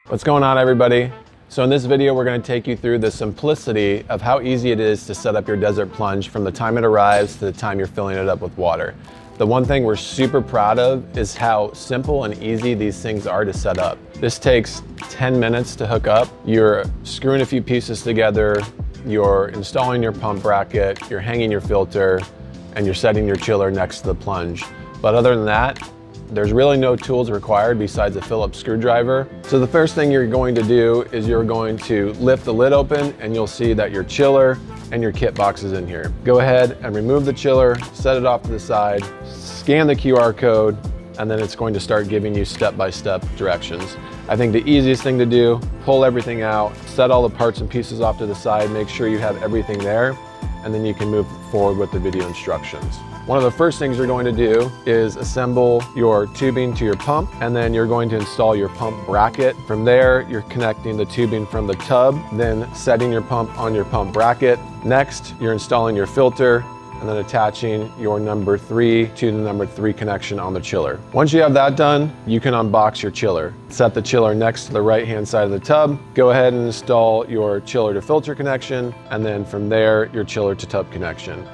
What's going on, everybody? So in this video, we're going to take you through the simplicity of how easy it is to set up your Desert Plunge from the time it arrives to the time you're filling it up with water. The one thing we're super proud of is how simple and easy these things are to set up. This takes 10 minutes to hook up. You're screwing a few pieces together, you're installing your pump bracket, you're hanging your filter, and you're setting your chiller next to the plunge. But other than that, there's really no tools required besides a Phillips screwdriver. So the first thing you're going to do is you're going to lift the lid open and you'll see that your chiller and your kit box is in here. Go ahead and remove the chiller, set it off to the side, scan the QR code, and then it's going to start giving you step-by-step directions. I think the easiest thing to do, pull everything out, set all the parts and pieces off to the side, make sure you have everything there, and then you can move forward with the video instructions. One of the first things you're going to do is assemble your tubing to your pump, and then you're going to install your pump bracket. From there, you're connecting the tubing from the tub, then setting your pump on your pump bracket. Next, you're installing your filter, and then attaching your number 3 to the number 3 connection on the chiller. Once you have that done, you can unbox your chiller. Set the chiller next to the right-hand side of the tub. Go ahead and install your chiller to filter connection, and then from there, your chiller to tub connection.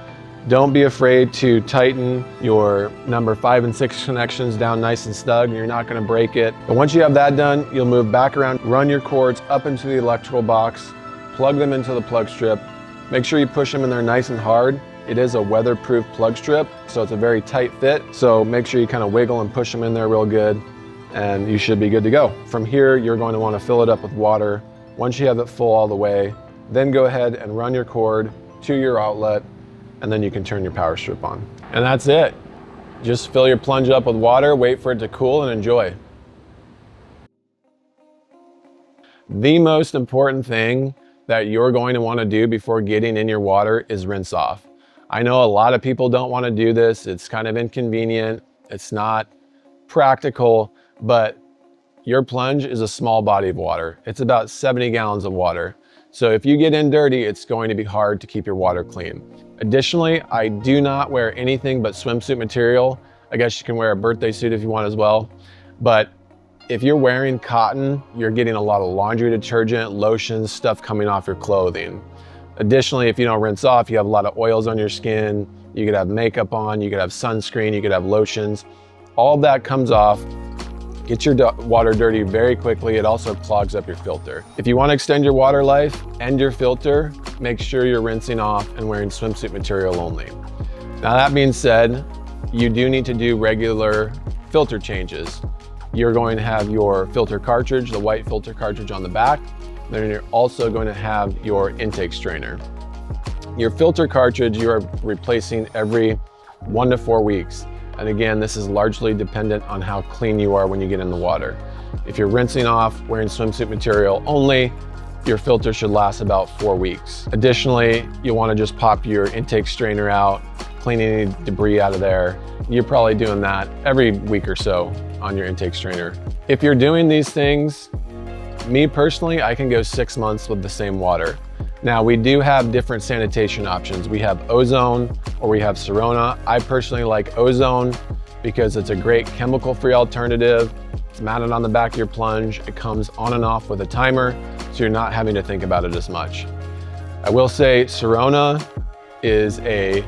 Don't be afraid to tighten your number 5 and 6 connections down nice and snug. You're not going to break it. But once you have that done, you'll move back around, run your cords up into the electrical box, plug them into the plug strip. Make sure you push them in there nice and hard. It is a weatherproof plug strip, so it's a very tight fit. So make sure you kind of wiggle and push them in there real good, and you should be good to go. From here, you're going to want to fill it up with water. Once you have it full all the way, then go ahead and run your cord to your outlet, and then you can turn your power strip on. And that's it. Just fill your plunge up with water, wait for it to cool, and enjoy. The most important thing that you're going to want to do before getting in your water is rinse off. I know a lot of people don't want to do this. It's kind of inconvenient. It's not practical, but your plunge is a small body of water. It's about 70 gallons of water. So if you get in dirty, it's going to be hard to keep your water clean. Additionally, I do not wear anything but swimsuit material. I guess you can wear a birthday suit if you want as well. But if you're wearing cotton, you're getting a lot of laundry detergent, lotions, stuff coming off your clothing. Additionally, if you don't rinse off, you have a lot of oils on your skin. You could have makeup on, you could have sunscreen, you could have lotions. All that comes off. Gets your water dirty very quickly. It also clogs up your filter. If you want to extend your water life and your filter, make sure you're rinsing off and wearing swimsuit material only. Now that being said, you do need to do regular filter changes. You're going to have your filter cartridge, the white filter cartridge on the back. Then you're also going to have your intake strainer. Your filter cartridge, you are replacing every 1 to 4 weeks. And again, this is largely dependent on how clean you are when you get in the water. If you're rinsing off, wearing swimsuit material only, your filter should last about 4 weeks. Additionally, you'll want to just pop your intake strainer out, clean any debris out of there. You're probably doing that every week or so on your intake strainer. If you're doing these things, me personally, I can go 6 months with the same water. Now, we do have different sanitation options. We have ozone or we have Sorona. I personally like ozone because it's a great chemical-free alternative. It's mounted on the back of your plunge. It comes on and off with a timer, so you're not having to think about it as much. I will say Sorona is a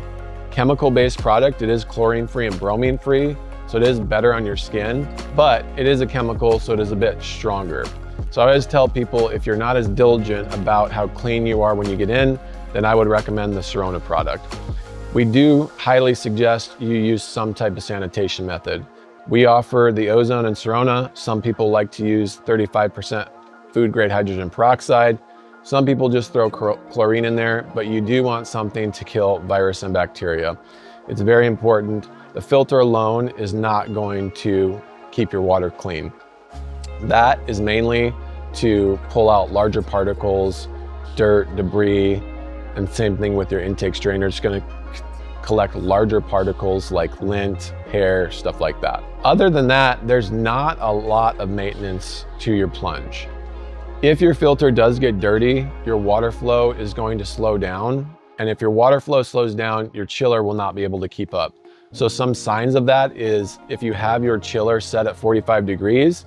chemical-based product. It is chlorine-free and bromine-free, so it is better on your skin, but it is a chemical, so it is a bit stronger. So I always tell people, if you're not as diligent about how clean you are when you get in, then I would recommend the Sorona product. We do highly suggest you use some type of sanitation method. We offer the ozone and Sorona. Some people like to use 35% food grade hydrogen peroxide. Some people just throw chlorine in there, but you do want something to kill virus and bacteria. It's very important. The filter alone is not going to keep your water clean. That is mainly to pull out larger particles, dirt, debris, and same thing with your intake strainer. It's going to collect larger particles like lint, hair, stuff like that. Other than that, there's not a lot of maintenance to your plunge. If your filter does get dirty, your water flow is going to slow down. And if your water flow slows down, your chiller will not be able to keep up. So some signs of that is if you have your chiller set at 45 degrees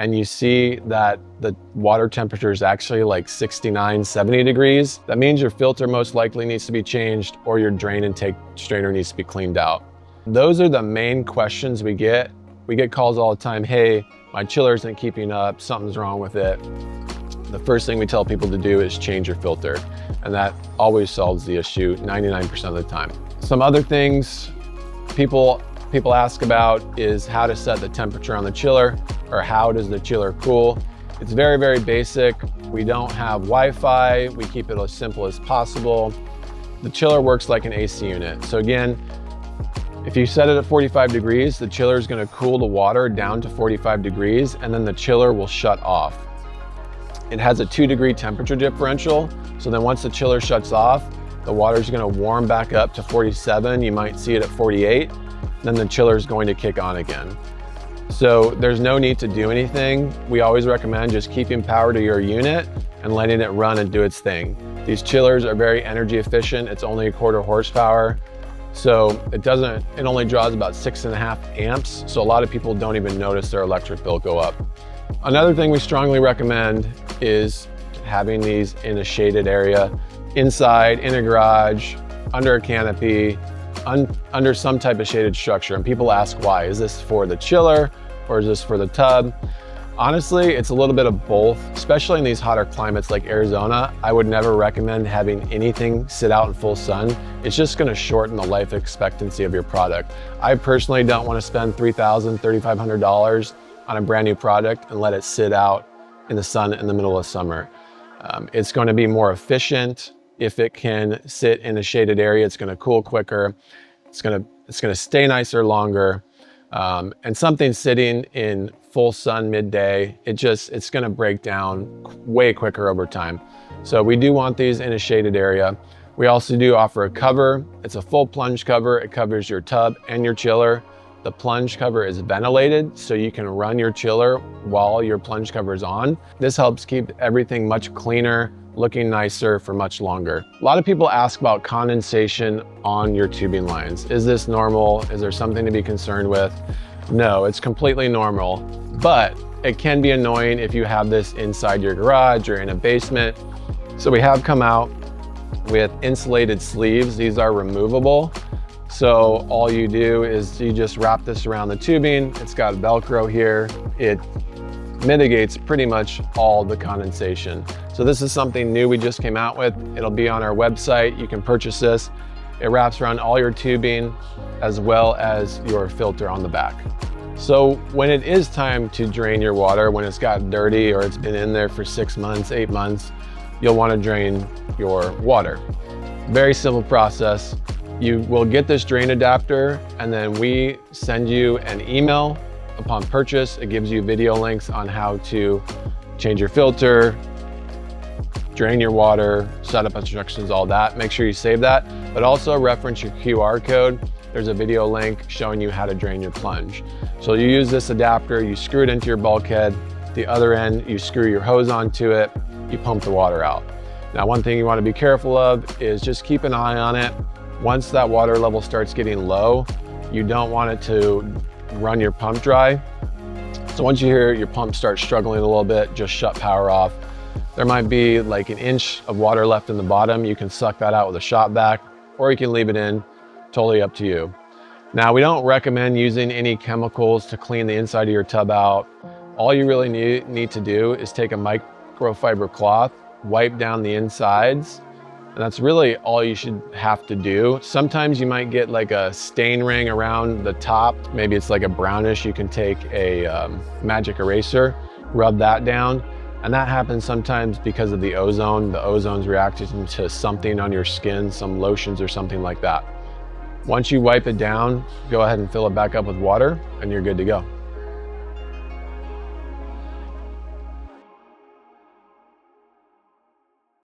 and you see that the water temperature is actually like 69, 70 degrees, that means your filter most likely needs to be changed or your drain intake strainer needs to be cleaned out. Those are the main questions we get. We get calls all the time, hey, my chiller isn't keeping up, something's wrong with it. The first thing we tell people to do is change your filter, and that always solves the issue 99% of the time. Some other things people ask about is how to set the temperature on the chiller, or how does the chiller cool. It's very, very basic. We don't have Wi-Fi. We keep it as simple as possible. The chiller works like an AC unit. So again, if you set it at 45 degrees, the chiller is going to cool the water down to 45 degrees, and then the chiller will shut off. It has a 2-degree temperature differential. So then once the chiller shuts off, the water is going to warm back up to 47. You might see it at 48. Then the chiller is going to kick on again. So there's no need to do anything. We always recommend just keeping power to your unit and letting it run and do its thing. These chillers are very energy efficient. It's only 1/4 horsepower. So it only draws about 6.5 amps. So a lot of people don't even notice their electric bill go up. Another thing we strongly recommend is having these in a shaded area, inside, in a garage, under a canopy, under some type of shaded structure. And people ask why. Is this for the chiller or is this for the tub? Honestly, it's a little bit of both, especially in these hotter climates like Arizona. I would never recommend having anything sit out in full sun. It's just gonna shorten the life expectancy of your product. I personally don't wanna spend $3,000, $3,500 on a brand new product and let it sit out in the sun in the middle of summer. It's gonna be more efficient. If it can sit in a shaded area, it's gonna cool quicker. It's gonna stay nicer longer. And something sitting in full sun midday, it's gonna break down way quicker over time. So we do want these in a shaded area. We also do offer a cover. It's a full plunge cover. It covers your tub and your chiller. The plunge cover is ventilated, so you can run your chiller while your plunge cover is on. This helps keep everything much cleaner, looking nicer for much longer. A lot of people ask about condensation on your tubing lines. Is this normal? Is there something to be concerned with? No, it's completely normal, but it can be annoying if you have this inside your garage or in a basement. So we have come out with insulated sleeves. These are removable. So all you do is you just wrap this around the tubing. It's got Velcro here. It mitigates pretty much all the condensation. So this is something new we just came out with. It'll be on our website. You can purchase this. It wraps around all your tubing as well as your filter on the back. So when it is time to drain your water, when it's got dirty or it's been in there for 6 months, 8 months, you'll want to drain your water. Very simple process. You will get this drain adapter, and then we send you an email upon purchase. It gives you video links on how to change your filter, drain your water, setup instructions, all that. Make sure you save that, but also reference your QR code. There's a video link showing you how to drain your plunge. So you use this adapter, you screw it into your bulkhead. The other end, you screw your hose onto it, you pump the water out. Now, one thing you want to be careful of is just keep an eye on it. Once that water level starts getting low, you don't want it to run your pump dry. So once you hear your pump start struggling a little bit, just shut power off. There might be like an inch of water left in the bottom. You can suck that out with a shop vac, or you can leave it in, totally up to you. Now, we don't recommend using any chemicals to clean the inside of your tub out. All you really need to do is take a microfiber cloth, wipe down the insides, and that's really all you should have to do. Sometimes you might get like a stain ring around the top. Maybe it's like a brownish. You can take a magic eraser, rub that down. And that happens sometimes because of the ozone. The ozone's reacting to something on your skin, some lotions or something like that. Once you wipe it down, go ahead and fill it back up with water and you're good to go.